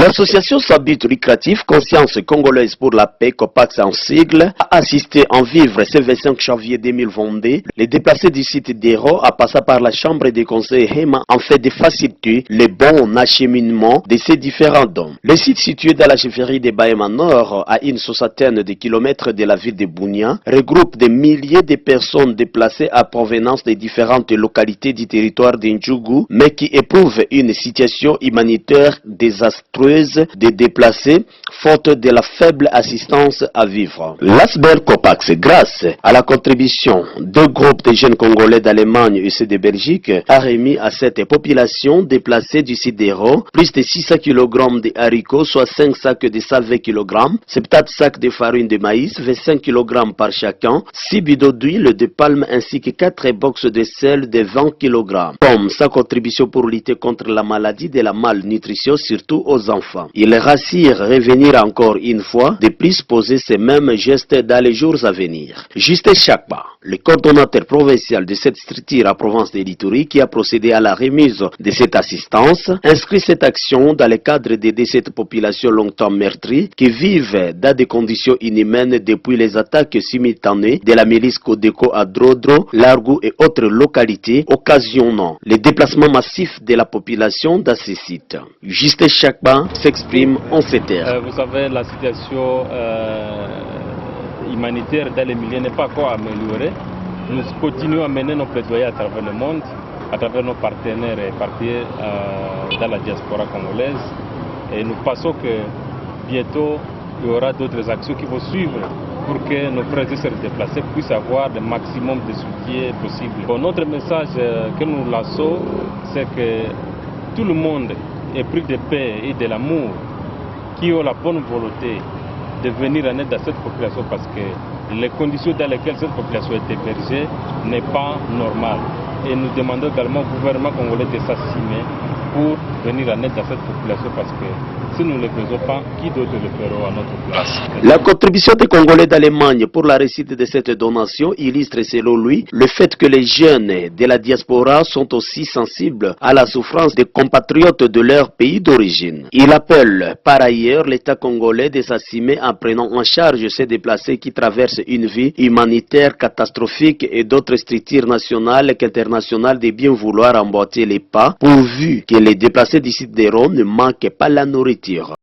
L'association sans but lucratif Conscience Congolaise pour la Paix, COPAX en sigle, a assisté en vivre ce 25 janvier 2022 les déplacés du site d'Hérault à passer par la chambre des conseils HEMA en fait de faciliter le bon acheminement de ces différents dons. Le site situé dans la chefferie de Bahema Nord, à une soixantaine de kilomètres de la ville de Bunia, regroupe des milliers de personnes déplacées à provenance des différentes localités du territoire d'Indjougou, mais qui éprouvent une situation humanitaire désastreuse des déplacés, faute de la faible assistance à vivre. L'Asber Copax, grâce à la contribution de groupes de jeunes Congolais d'Allemagne et de Belgique, a remis à cette population déplacée du site d'Hérault plus de 600 kg de haricots, soit 5 sacs de 120 kg, 70 sacs de farine de maïs, 25 kg par chacun, 6 bidons d'huile de palme ainsi que 4 box de sel de 20 kg. Comme sa contribution pour lutter contre la maladie de la malnutrition, surtout aux enfants. Il rassure revenir encore une fois de plus poser ces mêmes gestes dans les jours à venir. Justin Chakba, le coordonnateur provincial de cette structure à Provence de l'Ituri, qui a procédé à la remise de cette assistance, inscrit cette action dans le cadre d'aider cette population longtemps meurtrie qui vivent dans des conditions inhumaines depuis les attaques simultanées de la milice Codeco à Drodro, Largou et autres localités, occasionnant le déplacement massif de la population dans ces sites. Justin Chakba s'exprime en ces termes. Vous savez, la situation humanitaire dans les milieux n'est pas encore améliorée. Nous continuons à mener nos plaidoyers à travers le monde, à travers nos partenaires et partenaires dans la diaspora congolaise. Et nous pensons que bientôt, il y aura d'autres actions qui vont suivre pour que nos frères et sœurs déplacés puissent avoir le maximum de soutien possible. Bon, notre message que nous lançons, c'est que tout le monde est pris de paix et de l'amour, qui ont la bonne volonté de venir en aide à cette population parce que les conditions dans lesquelles cette population est hébergée n'est pas normale. Et nous demandons également au gouvernement congolais de s'assumer pour venir en aide à cette population parce que si nous ne le faisons pas, qui d'autre le fera à notre place? La contribution des Congolais d'Allemagne pour la réussite de cette donation illustre selon lui le fait que les jeunes de la diaspora sont aussi sensibles à la souffrance des compatriotes de leur pays d'origine. Il appelle par ailleurs l'État congolais de s'assumer en prenant en charge ces déplacés qui traversent une vie humanitaire catastrophique et d'autres structures nationales qu'internationales de bien vouloir emboîter les pas pourvu que les déplacés du site d'Hérault ne manquent pas la nourriture.